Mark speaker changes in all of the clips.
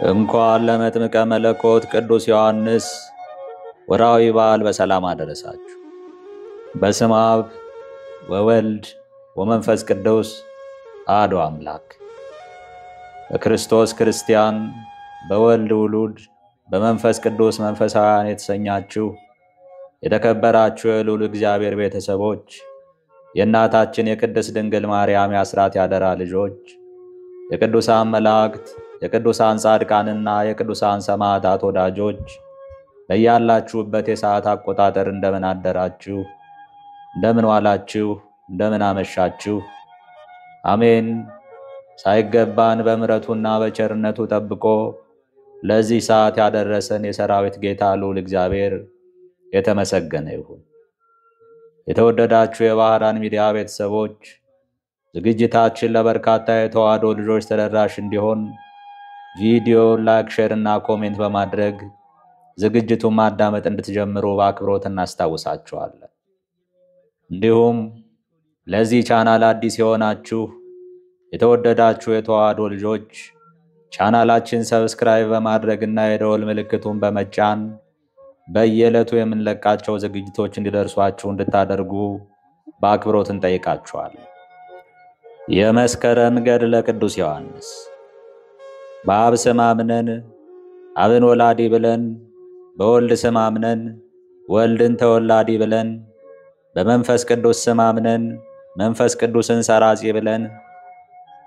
Speaker 1: እንኳን ለመጥምቀ መለኮት ቅዱስ ዮሐንስ ወርኃዊ በዓል በሰላም አደረሳችሁ። በስመ አብ ወወልድ ወመንፈስ ቅዱስ አሐዱ አምላክ። በክርስቶስ ክርስቲያን፣ በወልድ ውሉድ፣ በመንፈስ ቅዱስ መንፈሳውያን የተሰኛችሁ የተከበራችሁ የልዑል እግዚአብሔር ቤተሰቦች፣ የእናታችን የቅድስት ድንግል ማርያም የአስራት ያደራ ልጆች፣ የቅዱሳን መላእክት፣ የቅዱሳን ጻድቃንና የቅዱሳን ሰማዕታት ወዳጆች በያላችሁበት የሰዓት አቆጣጠር እንደምን አደራችሁ፣ እንደምን ዋላችሁ፣ እንደምን አመሻችሁ። አሜን። ሳይገባን በምሕረቱና በቸርነቱ ጠብቆ ለዚህ ሰዓት ያደረሰን የሰራዊት ጌታ ልዑል እግዚአብሔር የተመሰገነ ይሁን። የተወደዳችሁ የባህራን ሚዲያ ቤተሰቦች፣ ዝግጅታችን ለበርካታ የተዋሕዶ ልጆች ተደራሽ እንዲሆን ቪዲዮ ላይክ፣ ሼር እና ኮሜንት በማድረግ ዝግጅቱን ማዳመጥ እንድትጀምሩ በአክብሮት እናስታውሳችኋለን። እንዲሁም ለዚህ ቻናል አዲስ የሆናችሁ የተወደዳችሁ የተዋሕዶ ልጆች ቻናላችን ሰብስክራይብ በማድረግና የደወል ምልክቱን በመጫን በየዕለቱ የምንለቃቸው ዝግጅቶች እንዲደርሷችሁ እንድታደርጉ በአክብሮት እንጠይቃችኋለን። የመስከረም ገድለ ቅዱስ ዮሐንስ። በአብ ስም አምነን አብን ወላዲ ብለን፣ በወልድ ስም አምነን ወልድን ተወላዲ ብለን፣ በመንፈስ ቅዱስ ስም አምነን መንፈስ ቅዱስን ሰራጺ ብለን፣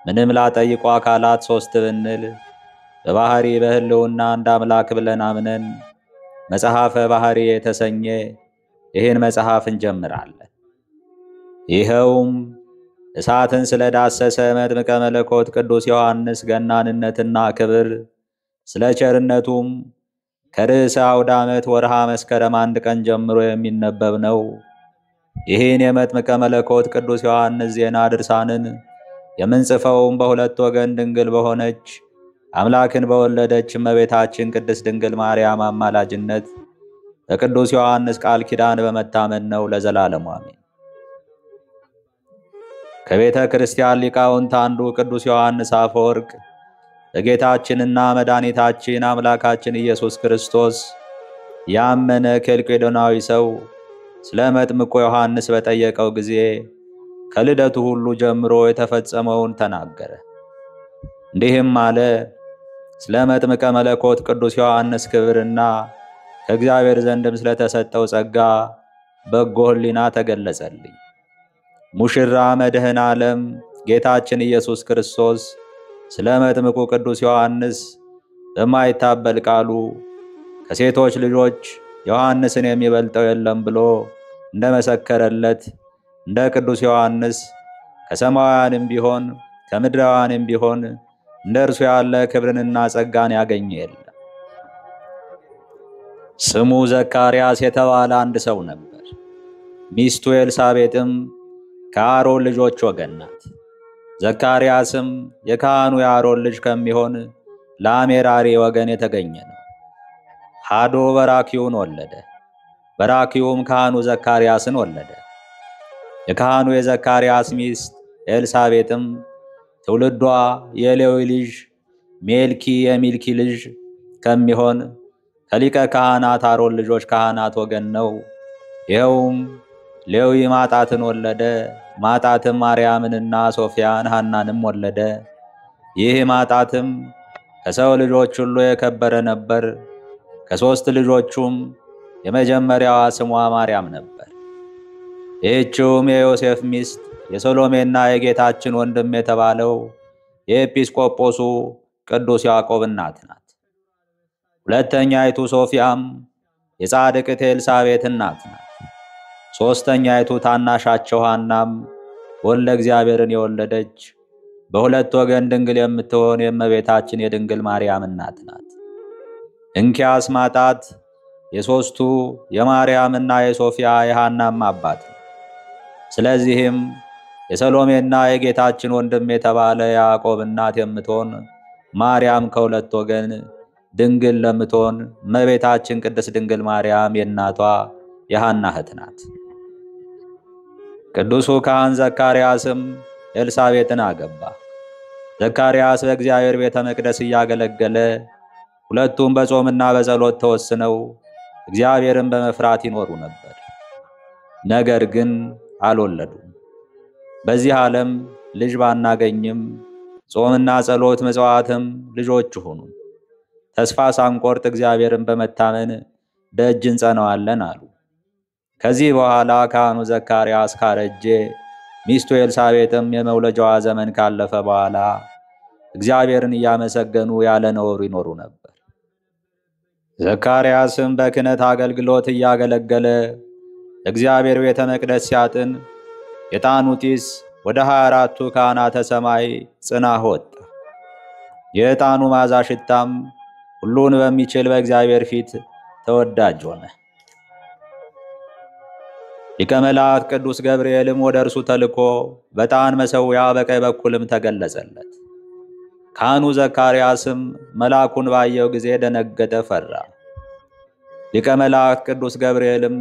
Speaker 1: ምንም ላጠይቁ አካላት ሶስት ብንል በባህሪ በህልውና አንድ አምላክ ብለን አምነን መጽሐፈ ባህሪ የተሰኘ ይህን መጽሐፍ እንጀምራለን። ይኸውም እሳትን ስለዳሰሰ መጥምቀ መለኮት ቅዱስ ዮሐንስ ገናንነትና ክብር፣ ስለ ቸርነቱም ከርዕሰ አውደ ዓመት ወርሃ መስከረም 1 ቀን ጀምሮ የሚነበብ ነው። ይህን የመጥምቀ መለኮት ቅዱስ ዮሐንስ ዜና ድርሳንን የምንጽፈውም በሁለት ወገን ድንግል በሆነች አምላክን በወለደች እመቤታችን ቅድስት ድንግል ማርያም አማላጅነት በቅዱስ ዮሐንስ ቃል ኪዳን በመታመን ነው። ለዘላለሙ አሜን። ከቤተ ክርስቲያን ሊቃውንት አንዱ ቅዱስ ዮሐንስ አፈወርቅ በጌታችንና መድኃኒታችን አምላካችን ኢየሱስ ክርስቶስ ያመነ ኬልቄዶናዊ ሰው ስለ መጥምቁ ዮሐንስ በጠየቀው ጊዜ ከልደቱ ሁሉ ጀምሮ የተፈጸመውን ተናገረ። እንዲህም አለ። ስለ መጥምቀ መለኮት ቅዱስ ዮሐንስ ክብርና ከእግዚአብሔር ዘንድም ስለተሰጠው ጸጋ በጎ ሕሊና ተገለጸልኝ። ሙሽራ መድኃኔ ዓለም ጌታችን ኢየሱስ ክርስቶስ ስለ መጥምቁ ቅዱስ ዮሐንስ በማይታበል ቃሉ ከሴቶች ልጆች ዮሐንስን የሚበልጠው የለም ብሎ እንደመሰከረለት እንደ ቅዱስ ዮሐንስ ከሰማያውያንም ቢሆን ከምድራውያንም ቢሆን እንደ እርሱ ያለ ክብርንና ጸጋን ያገኘ የለም። ስሙ ዘካርያስ የተባለ አንድ ሰው ነበር። ሚስቱ ኤልሳቤጥም ከአሮን ልጆች ወገን ናት። ዘካርያስም የካህኑ የአሮን ልጅ ከሚሆን ለአሜራሪ ወገን የተገኘ ነው። ሐዶ በራኪውን ወለደ። በራኪውም ካህኑ ዘካርያስን ወለደ። የካህኑ የዘካርያስ ሚስት ኤልሳቤጥም ትውልዷ የሌዊ ልጅ ሜልኪ የሚልኪ ልጅ ከሚሆን ከሊቀ ካህናት አሮን ልጆች ካህናት ወገን ነው። ይኸውም ሌዊ ማጣትን ወለደ። ማጣትም ማርያምንና ሶፊያን ሐናንም ወለደ። ይህ ማጣትም ከሰው ልጆች ሁሉ የከበረ ነበር። ከሦስት ልጆቹም የመጀመሪያዋ ስሟ ማርያም ነበር። ይህችውም የዮሴፍ ሚስት የሰሎሜና የጌታችን ወንድም የተባለው የኤጲስቆጶሱ ቅዱስ ያዕቆብ እናት ናት። ሁለተኛይቱ ሶፊያም የጻድቅት ኤልሳቤጥ እናት ናት። ሦስተኛይቱ ታናሻቸው ሐናም ወልደ እግዚአብሔርን የወለደች በሁለት ወገን ድንግል የምትሆን የእመቤታችን የድንግል ማርያም እናት ናት። እንኪያስ ማጣት የሦስቱ የማርያምና የሶፊያ የሐናም አባት ነው። ስለዚህም የሰሎሜና የጌታችን ወንድም የተባለ ያዕቆብ እናት የምትሆን ማርያም ከሁለት ወገን ድንግል ለምትሆን እመቤታችን ቅድስት ድንግል ማርያም የእናቷ የሐና እህት ናት። ቅዱሱ ካህን ዘካርያስም ኤልሳቤጥን አገባ። ዘካርያስ በእግዚአብሔር ቤተ መቅደስ እያገለገለ ሁለቱም በጾምና በጸሎት ተወስነው እግዚአብሔርን በመፍራት ይኖሩ ነበር። ነገር ግን አልወለዱም። በዚህ ዓለም ልጅ ባናገኝም ጾምና ጸሎት ምጽዋትም ልጆች ሁኑ፣ ተስፋ ሳንቆርጥ እግዚአብሔርን በመታመን ደጅ እንጸናዋለን አሉ። ከዚህ በኋላ ካህኑ ዘካርያስ ካረጀ፣ ሚስቱ ኤልሳቤጥም የመውለጃዋ ዘመን ካለፈ በኋላ እግዚአብሔርን እያመሰገኑ ያለ ነውር ይኖሩ ነበር። ዘካርያስም በክህነት አገልግሎት እያገለገለ እግዚአብሔር ቤተ መቅደስ ሲያጥን የዕጣኑ ጢስ ወደ 24ቱ ካህናተ ሰማይ ጽናሕ ወጣ። የዕጣኑ መዓዛ ሽታም ሁሉን በሚችል በእግዚአብሔር ፊት ተወዳጅ ሆነ። ሊቀ መላእክት ቅዱስ ገብርኤልም ወደ እርሱ ተልኮ በዕጣን መሠዊያ በቀኝ በኩልም ተገለጸለት። ካህኑ ዘካርያስም መልአኩን ባየው ጊዜ ደነገጠ፣ ፈራ። ሊቀ መላእክት ቅዱስ ገብርኤልም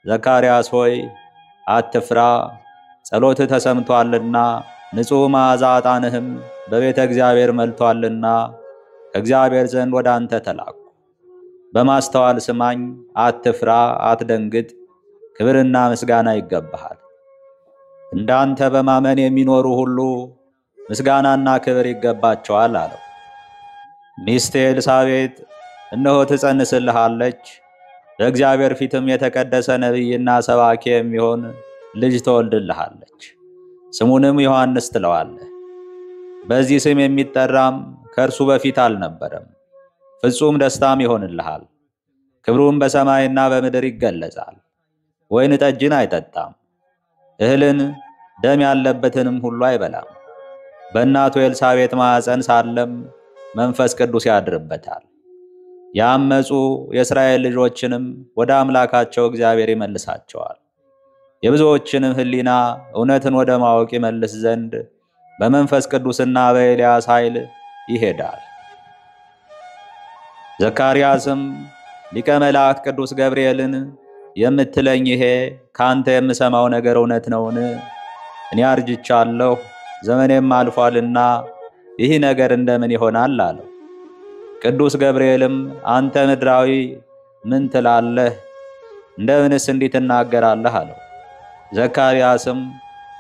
Speaker 1: ዘካርያስ ሆይ አትፍራ፣ ጸሎትህ ተሰምቶአልና ንጹሕ መዓዛ ዕጣንህም በቤተ እግዚአብሔር መልቶአልና ከእግዚአብሔር ዘንድ ወደ አንተ ተላኩ። በማስተዋል ስማኝ፣ አትፍራ፣ አትደንግጥ፣ ክብርና ምስጋና ይገባሃል። እንዳንተ በማመን የሚኖሩ ሁሉ ምስጋናና ክብር ይገባቸዋል አለው። ሚስቴ ኤልሳቤጥ እነሆ ትጸንስልሃለች፣ በእግዚአብሔር ፊትም የተቀደሰ ነቢይና ሰባኪ የሚሆን ልጅ ትወልድልሃለች፣ ስሙንም ዮሐንስ ትለዋለህ። በዚህ ስም የሚጠራም ከእርሱ በፊት አልነበረም። ፍጹም ደስታም ይሆንልሃል። ክብሩም በሰማይና በምድር ይገለጻል። ወይን ጠጅን አይጠጣም፣ እህልን ደም ያለበትንም ሁሉ አይበላም። በእናቱ ኤልሳቤጥ ማኅፀን ሳለም መንፈስ ቅዱስ ያድርበታል። ያመፁ የእስራኤል ልጆችንም ወደ አምላካቸው እግዚአብሔር ይመልሳቸዋል። የብዙዎችንም ሕሊና እውነትን ወደ ማወቅ ይመልስ ዘንድ በመንፈስ ቅዱስና በኤልያስ ኃይል ይሄዳል። ዘካርያስም ሊቀ መላእክት ቅዱስ ገብርኤልን የምትለኝ ይሄ ካንተ የምሰማው ነገር እውነት ነውን? እኔ አርጅቻለሁ፣ ዘመኔም አልፏልና ይህ ነገር እንደምን ይሆናል አለው። ቅዱስ ገብርኤልም አንተ ምድራዊ ምን ትላለህ? እንደምንስ እንዲህ ትናገራለህ አለው። ዘካርያስም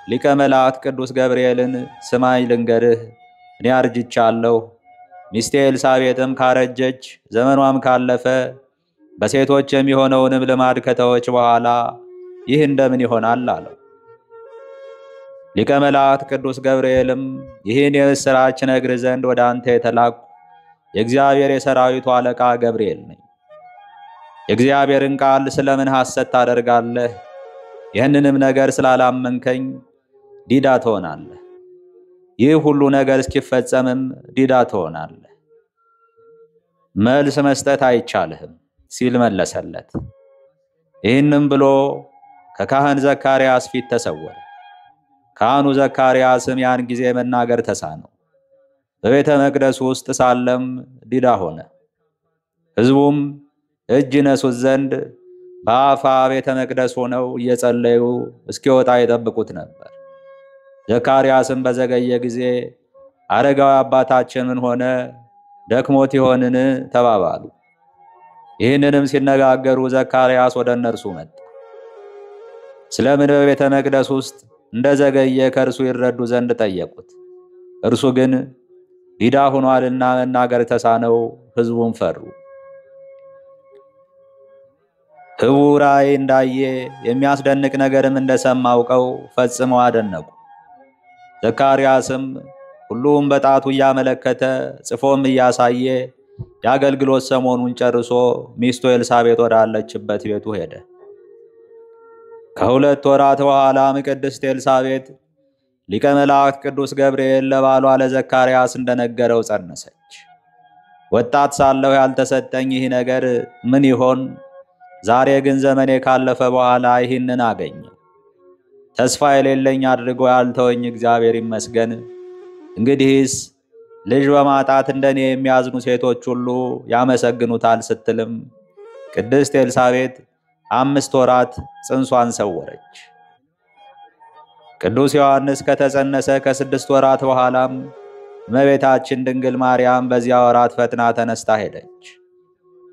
Speaker 1: ሊቀ መላእክት ቅዱስ ገብርኤልን ስማኝ ልንገርህ፣ እኔ አርጅቻለሁ፣ ሚስቴ ኤልሳቤጥም ካረጀች ዘመኗም ካለፈ በሴቶች የሚሆነውንም ልማድ ከተወች በኋላ ይህ እንደምን ይሆናል አለው። ሊቀ መላእክት ቅዱስ ገብርኤልም ይህን የምሥራች ነግርህ ዘንድ ወደ አንተ የተላኩ የእግዚአብሔር የሰራዊቱ አለቃ ገብርኤል ነኝ። የእግዚአብሔርን ቃል ስለምን ሐሰት ታደርጋለህ? ይህንንም ነገር ስላላመንከኝ ዲዳ ትሆናለህ። ይህ ሁሉ ነገር እስኪፈጸምም ዲዳ ትሆናለህ። መልስ መስጠት አይቻልህም ሲል መለሰለት። ይህንም ብሎ ከካህን ዘካርያስ ፊት ተሰወረ። ካህኑ ዘካርያስም ያን ጊዜ መናገር ተሳነው። በቤተ መቅደስ ውስጥ ሳለም ዲዳ ሆነ። ሕዝቡም እጅ ነሱት ዘንድ በአፋ ቤተ መቅደስ ሆነው እየጸለዩ እስኪወጣ ይጠብቁት ነበር። ዘካርያስም በዘገየ ጊዜ አረጋዊ አባታችን ምን ሆነ? ደክሞት ይሆንን? ተባባሉ። ይህንንም ሲነጋገሩ ዘካርያስ ወደ እነርሱ መጣ። ስለምን በቤተ መቅደስ ውስጥ እንደዘገየ ከእርሱ ይረዱ ዘንድ ጠየቁት። እርሱ ግን ዲዳ ሆኗልና መናገር ተሳነው። ሕዝቡም ፈሩ። ሕቡዕ ራእይ እንዳየ የሚያስደንቅ ነገርም እንደሰማ አውቀው ፈጽመው አደነቁ። ዘካርያስም ሁሉም በጣቱ እያመለከተ ጽፎም እያሳየ የአገልግሎት ሰሞኑን ጨርሶ ሚስቱ ኤልሳቤጥ ወዳለችበት ቤቱ ሄደ። ከሁለት ወራት በኋላም ቅድስት ኤልሳቤጥ ሊቀ መላእክት ቅዱስ ገብርኤል ለባሏ ለዘካርያስ እንደነገረው ጸነሰች። ወጣት ሳለሁ ያልተሰጠኝ ይህ ነገር ምን ይሆን? ዛሬ ግን ዘመኔ ካለፈ በኋላ ይህንን አገኘው። ተስፋ የሌለኝ አድርጎ ያልተወኝ እግዚአብሔር ይመስገን። እንግዲህስ ልጅ በማጣት እንደኔ የሚያዝኑ ሴቶች ሁሉ ያመሰግኑታል ስትልም ቅድስት ኤልሳቤጥ 5 ወራት ጽንሷን ሰወረች። ቅዱስ ዮሐንስ ከተጸነሰ ከ6 ወራት በኋላም እመቤታችን ድንግል ማርያም በዚያ ወራት ፈጥና ተነስታ ሄደች።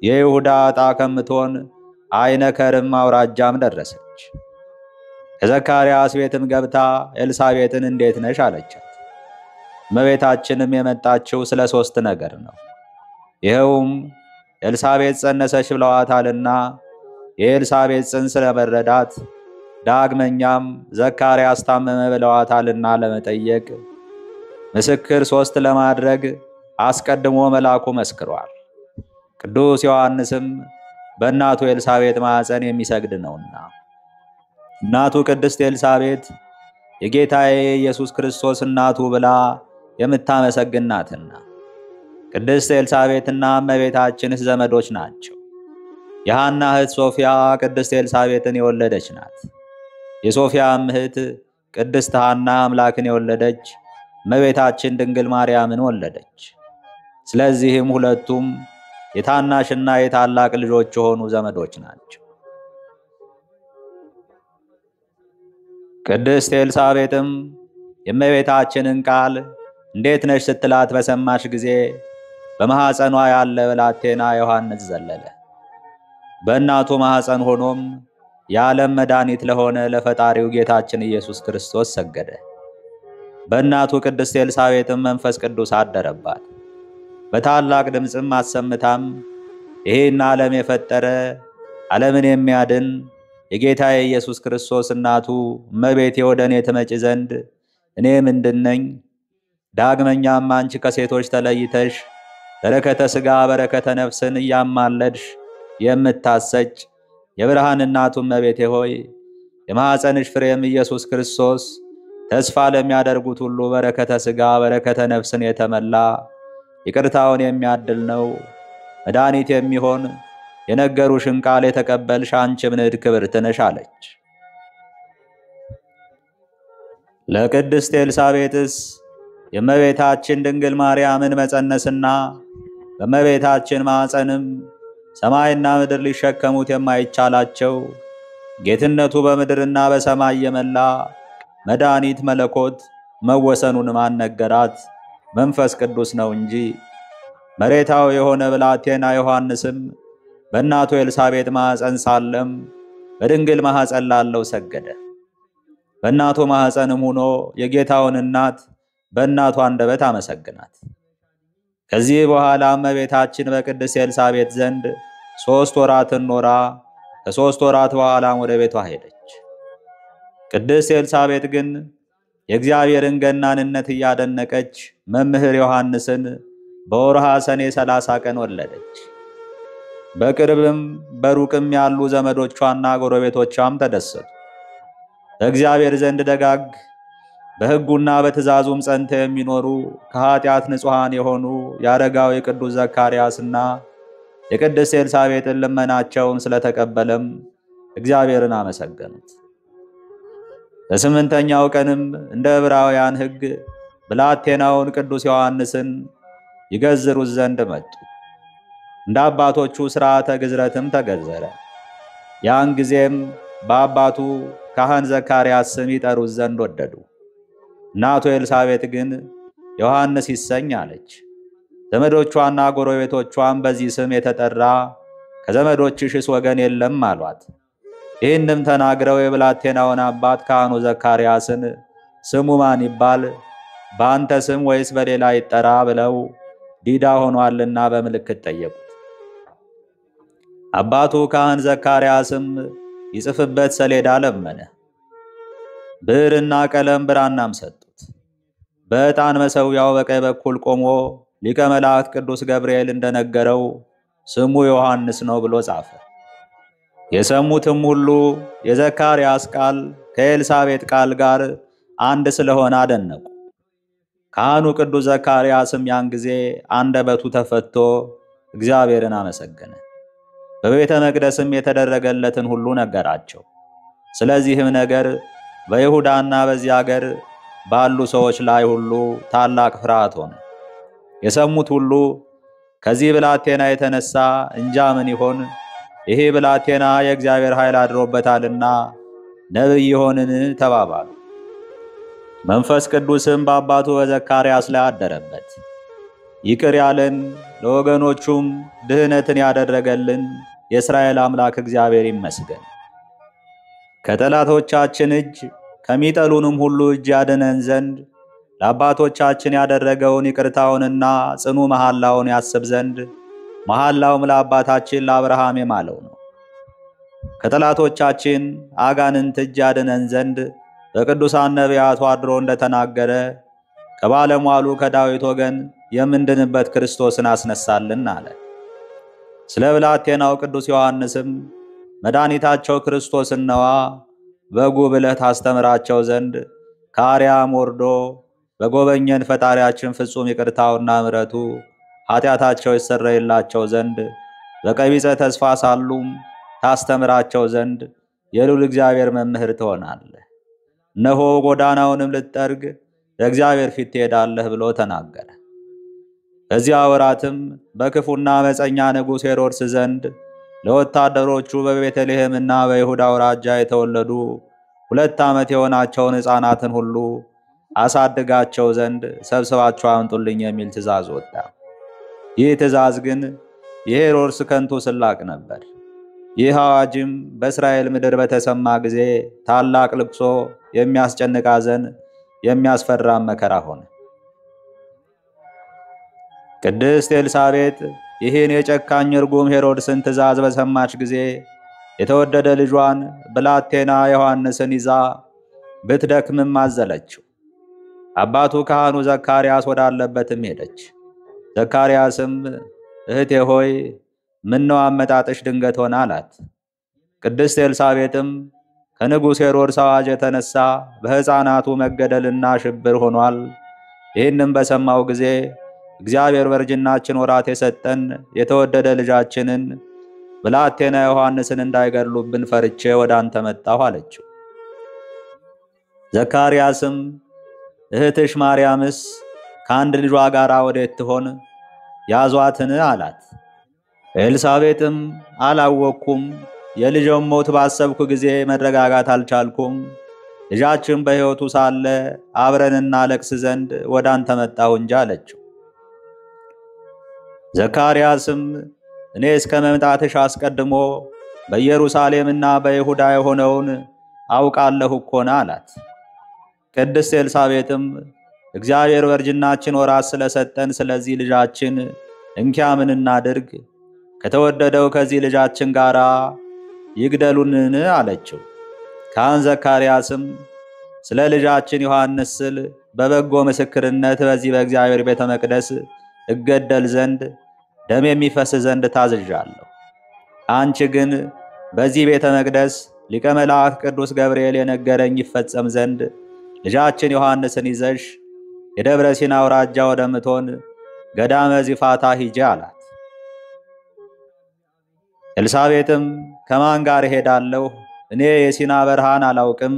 Speaker 1: የይሁዳ ዕጣ ከምትሆን አይነ ከርም አውራጃም ደረሰች። ከዘካርያስ ቤትም ገብታ ኤልሳቤጥን እንዴት ነሽ አለቻት። እመቤታችንም የመጣችው ስለ 3 ነገር ነው። ይኸውም ኤልሳቤጥ ጸነሰች ብለዋታልና የኤልሳቤጥ ጽንስ ለመረዳት፣ ዳግመኛም ዘካርያስ ታመመ ብለዋታልና ለመጠየቅ፣ ምስክር 3 ለማድረግ አስቀድሞ መልአኩ መስክሯል። ቅዱስ ዮሐንስም በእናቱ ኤልሳቤጥ ማኅፀን የሚሰግድ ነውና። እናቱ ቅድስት ኤልሳቤጥ የጌታዬ ኢየሱስ ክርስቶስ እናቱ ብላ የምታመሰግን ናትና። ቅድስት ኤልሳቤጥና እመቤታችንስ ዘመዶች ናቸው። የሐና እህት ሶፊያ ቅድስት ኤልሳቤጥን የወለደች ናት። የሶፊያም እህት ቅድስት ሐና አምላክን የወለደች እመቤታችን ድንግል ማርያምን ወለደች። ስለዚህም ሁለቱም የታናሽና የታላቅ ልጆች የሆኑ ዘመዶች ናቸው። ቅድስት ኤልሳቤጥም የእመቤታችንን ቃል እንዴት ነሽ ስትላት በሰማሽ ጊዜ በማኅፀኗ ያለ ብላቴና ዮሐንስ ዘለለ። በእናቱ ማኅፀን ሆኖም የዓለም መድኃኒት ለሆነ ለፈጣሪው ጌታችን ኢየሱስ ክርስቶስ ሰገደ። በእናቱ ቅድስት ኤልሳቤጥም መንፈስ ቅዱስ አደረባት። በታላቅ ድምፅም አሰምታም ይህን ዓለም የፈጠረ ዓለምን የሚያድን የጌታዬ ኢየሱስ ክርስቶስ እናቱ እመቤቴ ወደ እኔ ትመጪ ዘንድ እኔ ምንድነኝ? ዳግመኛም አንቺ ከሴቶች ተለይተሽ በረከተ ሥጋ በረከተ ነፍስን እያማለድሽ የምታሰጭ የብርሃን እናቱ እመቤቴ ሆይ የማኅፀንሽ ፍሬም ኢየሱስ ክርስቶስ ተስፋ ለሚያደርጉት ሁሉ በረከተ ሥጋ በረከተ ነፍስን የተመላ ይቅርታውን የሚያድል ነው። መድኃኒት የሚሆን የነገሩሽን ቃል የተቀበልሽ አንቺ ምንዕድ ክብርት ነሽ አለች። ለቅድስት ኤልሳቤጥስ የእመቤታችን ድንግል ማርያምን መጸነስና በእመቤታችን ማኅፀንም ሰማይና ምድር ሊሸከሙት የማይቻላቸው ጌትነቱ በምድርና በሰማይ የመላ መድኃኒት መለኮት መወሰኑን ማን ነገራት? መንፈስ ቅዱስ ነው እንጂ። መሬታዊ የሆነ ብላቴና ዮሐንስም በእናቱ ኤልሳቤጥ ማኅፀን ሳለም በድንግል ማኅፀን ላለው ሰገደ። በእናቱ ማኅፀንም ሆኖ የጌታውን እናት በእናቱ አንደበት አመሰግናት። ከዚህ በኋላ እመቤታችን በቅድስት ኤልሳቤጥ ዘንድ 3 ወራትን ኖራ ከ3 ወራት በኋላም ወደ ቤቷ ሄደች። ቅድስት ኤልሳቤጥ ግን የእግዚአብሔርን ገናንነት እያደነቀች መምህር ዮሐንስን በወርሃ ሰኔ 30 ቀን ወለደች። በቅርብም በሩቅም ያሉ ዘመዶቿና ጎረቤቶቿም ተደሰቱ። በእግዚአብሔር ዘንድ ደጋግ በሕጉና በትእዛዙም ጸንተው የሚኖሩ ከኃጢአት ንጹሐን የሆኑ የአረጋዊ ቅዱስ ዘካርያስና የቅድስት ኤልሳቤጥን ልመናቸውን ስለተቀበለም እግዚአብሔርን አመሰገኑት። በ8ኛው ቀንም እንደ ዕብራውያን ሕግ ብላቴናውን ቅዱስ ዮሐንስን ይገዝሩት ዘንድ መጡ። እንደ አባቶቹ ሥርዓተ ግዝረትም ተገዘረ። ያን ጊዜም በአባቱ ካህን ዘካርያስ ስም ይጠሩት ዘንድ ወደዱ። እናቱ ኤልሳቤጥ ግን ዮሐንስ ይሰኝ አለች። ዘመዶቿና ጎረቤቶቿም በዚህ ስም የተጠራ ከዘመዶችሽስ ወገን የለም አሏት። ይህንም ተናግረው የብላቴናውን አባት ካህኑ ዘካርያስን ስሙ ማን ይባል? በአንተ ስም ወይስ በሌላ ይጠራ? ብለው ዲዳ ሆኗልና በምልክት ጠየቁት። አባቱ ካህን ዘካርያስም ይጽፍበት ሰሌዳ ለመነ። ብዕርና ቀለም ብራናም ሰጡት። በዕጣን መሠዊያው በቀኝ በኩል ቆሞ ሊቀ መላእክት ቅዱስ ገብርኤል እንደነገረው ስሙ ዮሐንስ ነው ብሎ ጻፈ። የሰሙትም ሁሉ የዘካርያስ ቃል ከኤልሳቤጥ ቃል ጋር አንድ ስለሆነ አደነቁ። ካህኑ ቅዱስ ዘካርያስም ያን ጊዜ አንደበቱ ተፈቶ እግዚአብሔርን አመሰገነ። በቤተ መቅደስም የተደረገለትን ሁሉ ነገራቸው። ስለዚህም ነገር በይሁዳና በዚያ አገር ባሉ ሰዎች ላይ ሁሉ ታላቅ ፍርሃት ሆነ። የሰሙት ሁሉ ከዚህ ብላቴና የተነሳ እንጃ ምን ይሆን? ይሄ ብላቴና የእግዚአብሔር ኃይል አድሮበታልና ነቢይ ይሆንን? ተባባሉ። መንፈስ ቅዱስም በአባቱ በዘካርያስ ላይ አደረበት። ይቅር ያለን ለወገኖቹም ድህነትን ያደረገልን የእስራኤል አምላክ እግዚአብሔር ይመስገን። ከጠላቶቻችን እጅ ከሚጠሉንም ሁሉ እጅ ያድነን ዘንድ ለአባቶቻችን ያደረገውን ይቅርታውንና ጽኑ መሐላውን ያስብ ዘንድ መሐላውም ለአባታችን ለአብርሃም የማለው ነው። ከጠላቶቻችን አጋንንት እጅ ያድነን ዘንድ በቅዱሳን ነቢያቱ አድሮ እንደተናገረ ከባለሟሉ ከዳዊት ወገን የምንድንበት ክርስቶስን አስነሳልን አለ። ስለ ብላቴናው ቅዱስ ዮሐንስም መድኃኒታቸው ክርስቶስን ነዋ በጉ ብለህ ታስተምራቸው ዘንድ ከአርያም ወርዶ በጎበኘን ፈጣሪያችን ፍጹም ይቅርታውና ምሕረቱ ኃጢአታቸው ይሰረይላቸው ዘንድ በቀቢጸ ተስፋ ሳሉም ታስተምራቸው ዘንድ የልዑል እግዚአብሔር መምህር ትሆናለህ። እነሆ ጎዳናውንም ልትጠርግ በእግዚአብሔር ፊት ትሄዳለህ ብሎ ተናገረ። በዚያ ወራትም በክፉና አመፀኛ ንጉሥ ሄሮድስ ዘንድ ለወታደሮቹ በቤተልሔምና በይሁዳ አውራጃ የተወለዱ 2 ዓመት የሆናቸውን ሕፃናትን ሁሉ አሳድጋቸው ዘንድ ሰብስባቸው አምጡልኝ የሚል ትእዛዝ ወጣ። ይህ ትእዛዝ ግን የሄሮድስ ከንቱ ስላቅ ነበር። ይህ አዋጅም በእስራኤል ምድር በተሰማ ጊዜ ታላቅ ልቅሶ፣ የሚያስጨንቅ ሐዘን፣ የሚያስፈራም መከራ ሆነ። ቅድስት ኤልሳቤጥ ይህን የጨካኝ ርጉም ሄሮድስን ትእዛዝ በሰማች ጊዜ የተወደደ ልጇን ብላቴና ዮሐንስን ይዛ ብትደክምም አዘለችው። አባቱ ካህኑ ዘካርያስ ወዳለበትም ሄደች። ዘካርያስም እህቴ ሆይ ምነው አመጣጥሽ ድንገት ሆነ አላት። ቅድስት ኤልሳቤጥም ከንጉሥ ሄሮድስ አዋጅ የተነሳ በሕፃናቱ መገደልና ሽብር ሆኗል። ይህንም በሰማው ጊዜ እግዚአብሔር በእርጅናችን ወራት የሰጠን የተወደደ ልጃችንን ብላቴና ዮሐንስን እንዳይገድሉብን ፈርቼ ወደ አንተ መጣሁ አለችው። ዘካርያስም እህትሽ ማርያምስ ከአንድ ልጇ ጋር ወዴት ትሆን? ያዟትን አላት። ኤልሳቤጥም አላወቅኩም፣ የልጅም ሞት ባሰብኩ ጊዜ መረጋጋት አልቻልኩም። ልጃችን በሕይወቱ ሳለ አብረን እናለቅስ ዘንድ ወደ አንተ መጣሁ እንጂ አለችው። ዘካርያስም እኔ እስከ መምጣትሽ አስቀድሞ በኢየሩሳሌምና በይሁዳ የሆነውን አውቃለሁ እኮና አላት። ቅድስት ኤልሳቤጥም እግዚአብሔር በእርጅናችን ወራት ስለሰጠን ስለዚህ ልጃችን እንኪያ ምን እናድርግ? ከተወደደው ከዚህ ልጃችን ጋር ይግደሉንን አለችው። ካህን ዘካርያስም ስለ ልጃችን ዮሐንስ ስል በበጎ ምስክርነት በዚህ በእግዚአብሔር ቤተ መቅደስ እገደል ዘንድ ደም የሚፈስ ዘንድ ታዝዣለሁ። አንቺ ግን በዚህ ቤተ መቅደስ ሊቀ መላእክት ቅዱስ ገብርኤል የነገረኝ ይፈጸም ዘንድ ልጃችን ዮሐንስን ይዘሽ የደብረ ሲና አውራጃ ወደምትሆን ገዳመ ዚፋታ ሂጂ አላት። ኤልሳቤጥም ከማን ጋር እሄዳለሁ? እኔ የሲና በረሃን አላውቅም፣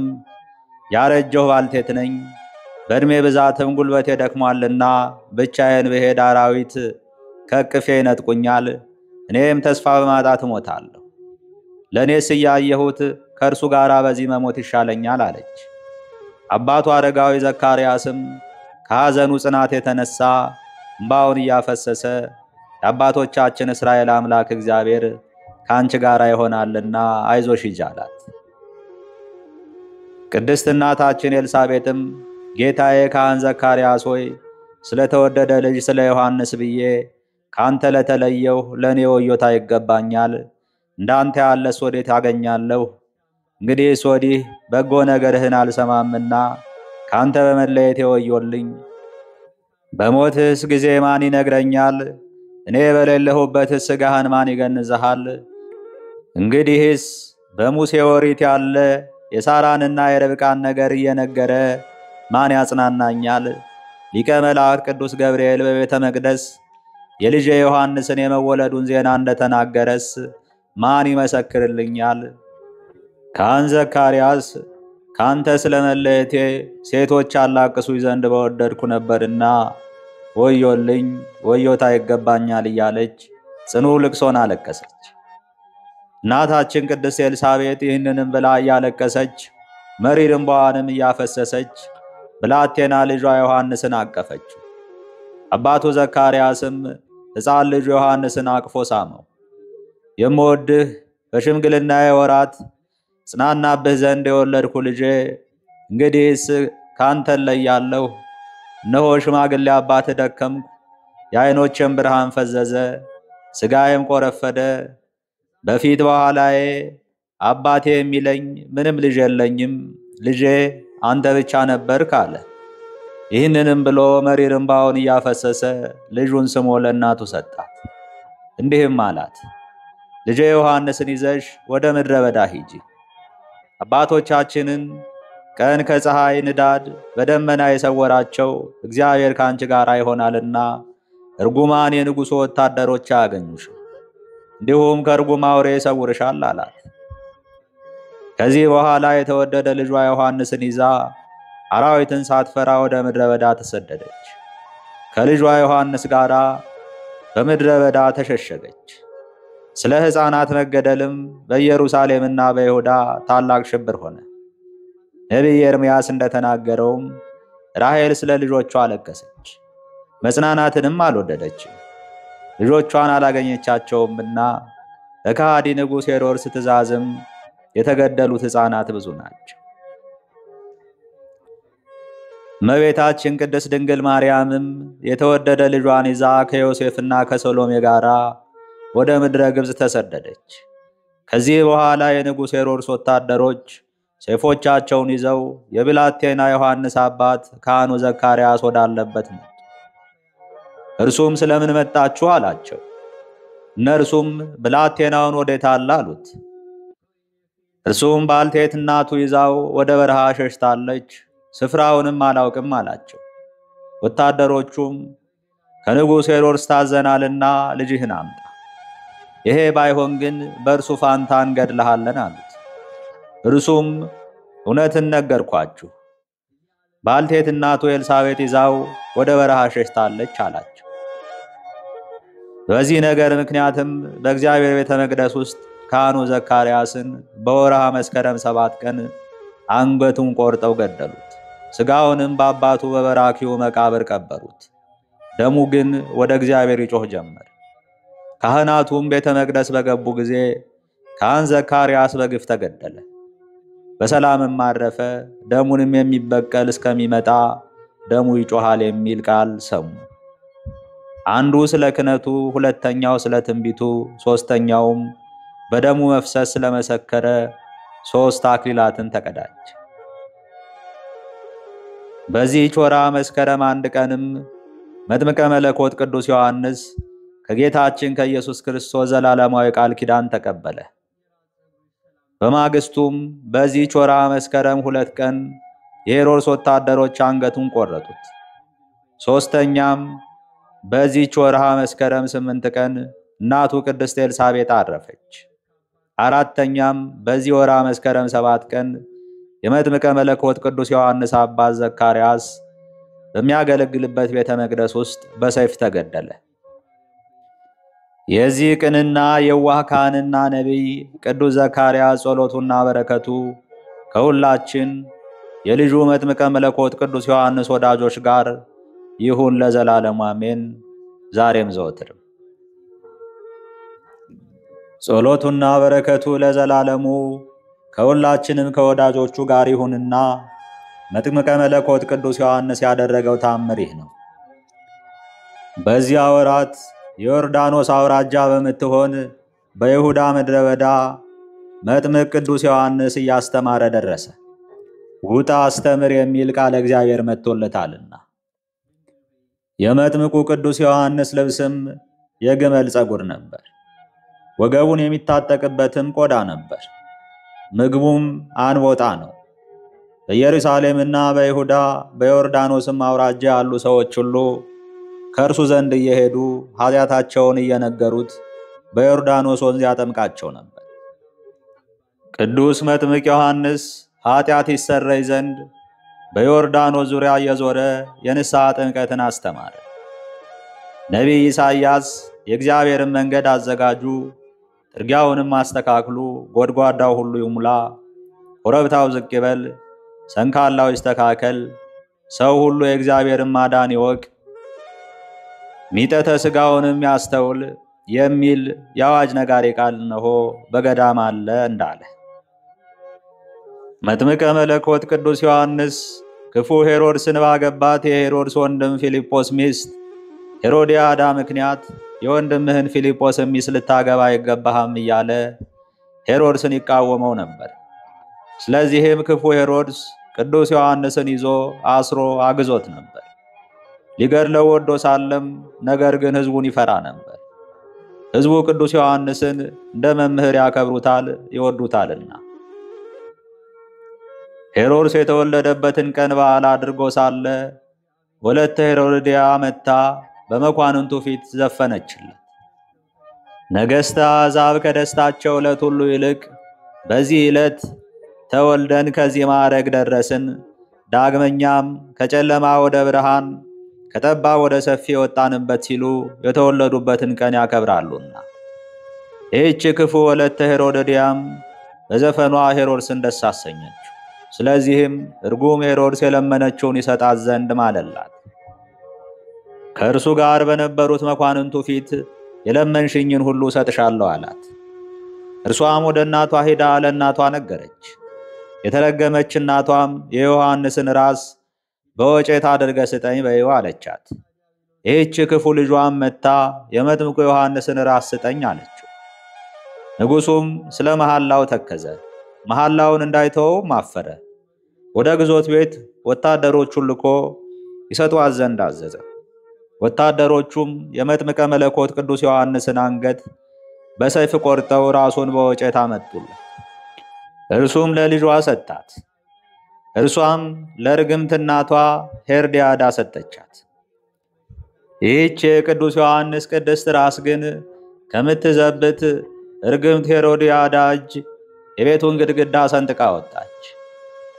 Speaker 1: ያረጀሁ ባልቴት ነኝ። በዕድሜ ብዛትም ጉልበቴ ደክሟልና ብቻዬን ብሄድ አራዊት ከቅፌ ይነጥቁኛል፣ እኔም ተስፋ በማጣት እሞታለሁ። ለእኔስ እያየሁት ከእርሱ ጋር በዚህ መሞት ይሻለኛል አለች። አባቱ አረጋዊ ዘካርያስም ከሐዘኑ ጽናት የተነሳ እምባውን እያፈሰሰ የአባቶቻችን እስራኤል አምላክ እግዚአብሔር ከአንቺ ጋር ይሆናልና አይዞሽ ሂጂ አላት። ቅድስት እናታችን ኤልሳቤጥም ጌታዬ ካህን ዘካርያስ ሆይ ስለተወደደ ልጅ ስለ ዮሐንስ ብዬ ካንተ ለተለየው ለኔ ወዮታ ይገባኛል። እንዳንተ ያለስ ወዴት አገኛለሁ? እንግዲህስ ወዲህ በጎ ነገርህን አልሰማምና ካንተ በመለየቴ ወዮልኝ። በሞትስ ጊዜ ማን ይነግረኛል? እኔ በሌለሁበትስ ሥጋህን ማን ይገንዝሃል? እንግዲህስ በሙሴ ኦሪት ያለ የሳራንና የርብቃን ነገር እየነገረ ማን ያጽናናኛል? ሊቀ መላእክት ቅዱስ ገብርኤል በቤተ መቅደስ የልጄ ዮሐንስን የመወለዱን ዜና እንደተናገረስ ማን ይመሰክርልኛል? ካህን ዘካርያስ ካንተ ስለመለየቴ ሴቶች አላቅሱኝ ዘንድ በወደድኩ ነበርና ወዮልኝ፣ ወዮታ ይገባኛል እያለች ጽኑ ልቅሶን አለቀሰች። እናታችን ቅድስት ኤልሳቤጥ ይህንንም ብላ እያለቀሰች መሪር እንባዋንም እያፈሰሰች ብላቴና ልጇ ዮሐንስን አቀፈችው። አባቱ ዘካርያስም ሕፃን ልጁ ዮሐንስን አቅፎ ሳመው። የምወድህ በሽምግልናዬ ወራት ጽናናብህ ዘንድ የወለድኩ ልጄ፣ እንግዲህስ ካንተ እለያለሁ። እነሆ ሽማግሌ አባትህ ደከምኩ፣ የዓይኖቼም ብርሃን ፈዘዘ፣ ሥጋዬም ቆረፈደ። በፊት በኋላዬ አባቴ የሚለኝ ምንም ልጅ የለኝም፣ ልጄ አንተ ብቻ ነበርክ አለ። ይህንንም ብሎ መሪር እንባውን እያፈሰሰ ልጁን ስሞ ለእናቱ ሰጣት። እንዲህም አላት፣ ልጄ ዮሐንስን ይዘሽ ወደ ምድረ በዳ ሂጂ። አባቶቻችንን ቀን ከፀሐይ ንዳድ በደመና የሰወራቸው እግዚአብሔር ካንቺ ጋር ይሆናልና እርጉማን የንጉሡ ወታደሮች አያገኙሽም፣ እንዲሁም ከርጉም አውሬ ይሰውርሻል አላት። ከዚህ በኋላ የተወደደ ልጇ ዮሐንስን ይዛ አራዊትን ሳትፈራ ወደ ምድረ በዳ ተሰደደች። ከልጇ ዮሐንስ ጋር በምድረ በዳ ተሸሸገች። ስለ ሕፃናት መገደልም በኢየሩሳሌምና በይሁዳ ታላቅ ሽብር ሆነ። ነቢይ ኤርምያስ እንደተናገረውም ራሔል ስለ ልጆቿ አለቀሰች፣ መጽናናትንም አልወደደችም። ልጆቿን አላገኘቻቸውምና በከሃዲ ንጉሥ ሄሮድስ ትእዛዝም የተገደሉት ሕፃናት ብዙ ናቸው። እመቤታችን ቅድስት ድንግል ማርያምም የተወደደ ልጇን ይዛ ከዮሴፍና ከሰሎሜ ጋር ወደ ምድረ ግብፅ ተሰደደች። ከዚህ በኋላ የንጉሥ ሄሮድስ ወታደሮች ሰይፎቻቸውን ይዘው የብላቴና ዮሐንስ አባት ካህኑ ዘካርያስ ወዳለበት መጡ። እርሱም ስለምን መጣችሁ አላቸው። እነርሱም ብላቴናውን ወዴት አለ አሉት። እርሱም ባልቴት እናቱ ይዛው ወደ በረሃ ሸሽታለች፣ ስፍራውንም አላውቅም አላቸው። ወታደሮቹም ከንጉሥ ሄሮድስ ታዘናልና ልጅህን አምጣ፣ ይሄ ባይሆን ግን በእርሱ ፋንታ እንገድልሃለን አሉት። እርሱም እውነትን ነገርኳችሁ፣ ባልቴት እናቱ ኤልሳቤጥ ይዛው ወደ በረሃ ሸሽታለች አላቸው። በዚህ ነገር ምክንያትም በእግዚአብሔር ቤተ መቅደስ ውስጥ ካህኑ ዘካርያስን በወርሃ መስከረም 7 ቀን አንገቱን ቆርጠው ገደሉት። ሥጋውንም በአባቱ በበራኪው መቃብር ቀበሩት። ደሙ ግን ወደ እግዚአብሔር ይጮህ ጀመር። ካህናቱም ቤተ መቅደስ በገቡ ጊዜ ካህን ዘካርያስ በግፍ ተገደለ፣ በሰላምም አረፈ። ደሙንም የሚበቀል እስከሚመጣ ደሙ ይጮሃል የሚል ቃል ሰሙ። አንዱ ስለ ክህነቱ፣ ሁለተኛው ስለ ትንቢቱ፣ ሦስተኛውም በደሙ መፍሰስ ስለመሰከረ 3 አክሊላትን ተቀዳጀ። በዚህች ወራ መስከረም 1 ቀንም መጥምቀ መለኮት ቅዱስ ዮሐንስ ከጌታችን ከኢየሱስ ክርስቶስ ዘላለማዊ ቃል ኪዳን ተቀበለ። በማግስቱም በዚህች ወራ መስከረም 2 ቀን የሄሮድስ ወታደሮች አንገቱን ቆረጡት። ሦስተኛም በዚህች ወርሃ መስከረም 8 ቀን እናቱ ቅድስት ኤልሳቤጥ አረፈች። አራተኛም በዚህ ወርሃ መስከረም 7 ቀን የመጥምቀ መለኮት ቅዱስ ዮሐንስ አባት ዘካርያስ በሚያገለግልበት ቤተ መቅደስ ውስጥ በሰይፍ ተገደለ። የዚህ ቅንና የዋህ ካህንና ነቢይ ቅዱስ ዘካርያስ ጸሎቱና በረከቱ ከሁላችን የልጁ መጥምቀ መለኮት ቅዱስ ዮሐንስ ወዳጆች ጋር ይሁን ለዘላለሙ አሜን። ዛሬም ዘወትርም ጸሎቱና በረከቱ ለዘላለሙ ከሁላችንም ከወዳጆቹ ጋር ይሁንና መጥምቀ መለኮት ቅዱስ ዮሐንስ ያደረገው ተአምር ይህ ነው። በዚያ ወራት የዮርዳኖስ አውራጃ በምትሆን በይሁዳ ምድረ በዳ መጥምቅ ቅዱስ ዮሐንስ እያስተማረ ደረሰ። ውጣ አስተምር የሚል ቃል እግዚአብሔር መጥቶለታልና። የመጥምቁ ቅዱስ ዮሐንስ ልብስም የግመል ጸጉር ነበር። ወገቡን የሚታጠቅበትም ቆዳ ነበር። ምግቡም አንቦጣ ነው። በኢየሩሳሌምና በይሁዳ በዮርዳኖስም አውራጃ ያሉ ሰዎች ሁሉ ከእርሱ ዘንድ እየሄዱ ኃጢአታቸውን እየነገሩት በዮርዳኖስ ወንዝ ያጠምቃቸው ነበር። ቅዱስ መጥምቅ ዮሐንስ ኃጢአት ይሰረይ ዘንድ በዮርዳኖስ ዙሪያ እየዞረ የንስሐ ጥምቀትን አስተማረ። ነቢይ ኢሳይያስ የእግዚአብሔርን መንገድ አዘጋጁ፣ ጥርጊያውንም አስተካክሉ፣ ጎድጓዳው ሁሉ ይሙላ፣ ኮረብታው ዝቅ ይበል፣ ሰንካላው ይስተካከል፣ ሰው ሁሉ የእግዚአብሔርን ማዳን ይወቅ፣ ሚጠተ ሥጋውንም ያስተውል የሚል የአዋጅ ነጋሪ ቃል እነሆ በገዳም አለ እንዳለ መጥምቀ መለኮት ቅዱስ ዮሐንስ ክፉ ሄሮድስን ባገባት የሄሮድስ ወንድም ፊልጶስ ሚስት ሄሮድያዳ ምክንያት የወንድምህን ፊልጶስን ሚስት ልታገባ አይገባህም እያለ ሄሮድስን ይቃወመው ነበር። ስለዚህም ክፉ ሄሮድስ ቅዱስ ዮሐንስን ይዞ አስሮ አግዞት ነበር። ሊገድለው ወዶ ሳለም ነገር ግን ሕዝቡን ይፈራ ነበር። ሕዝቡ ቅዱስ ዮሐንስን እንደ መምህር ያከብሩታል ይወዱታልና። ሄሮድስ የተወለደበትን ቀን በዓል አድርጎ ሳለ ወለተ ሄሮድያ መጥታ በመኳንንቱ ፊት ዘፈነችለት። ነገሥተ አሕዛብ ከደስታቸው ዕለት ሁሉ ይልቅ በዚህ ዕለት ተወልደን ከዚህ ማዕረግ ደረስን፣ ዳግመኛም ከጨለማ ወደ ብርሃን ከጠባብ ወደ ሰፊ የወጣንበት ሲሉ የተወለዱበትን ቀን ያከብራሉና። ይህች ክፉ ወለተ ሄሮድያም በዘፈኗ ሄሮድስን ደስ አሰኘችው። ስለዚህም እርጉም ሄሮድስ የለመነችውን ይሰጣት ዘንድ ማለላት። ከእርሱ ጋር በነበሩት መኳንንቱ ፊት የለመንሽኝን ሁሉ እሰጥሻለሁ አላት። እርሷም ወደ እናቷ ሄዳ ለእናቷ ነገረች። የተረገመች እናቷም የዮሐንስን ራስ በወጬት አድርገ ስጠኝ በይው አለቻት። ይህች ክፉ ልጇም መታ የመጥምቁ ዮሐንስን ራስ ስጠኝ አለችው። ንጉሡም ስለ መሐላው ተከዘ። መሐላውን እንዳይተወውም አፈረ። ወደ ግዞት ቤት ወታደሮቹን ልኮ ይሰጧት ዘንድ አዘዘ። ወታደሮቹም የመጥምቀ መለኮት ቅዱስ ዮሐንስን አንገት በሰይፍ ቆርጠው ራሱን በወጬት አመጡለት። እርሱም ለልጇ ሰጣት። እርሷም ለርግምት እናቷ ሄሮድያዳ ሰጠቻት። ይህች የቅዱስ ዮሐንስ ቅድስት ራስ ግን ከምትዘብት ርግምት ሄሮድያዳ እጅ የቤቱን ግድግዳ ሰንጥቃ ወጣች።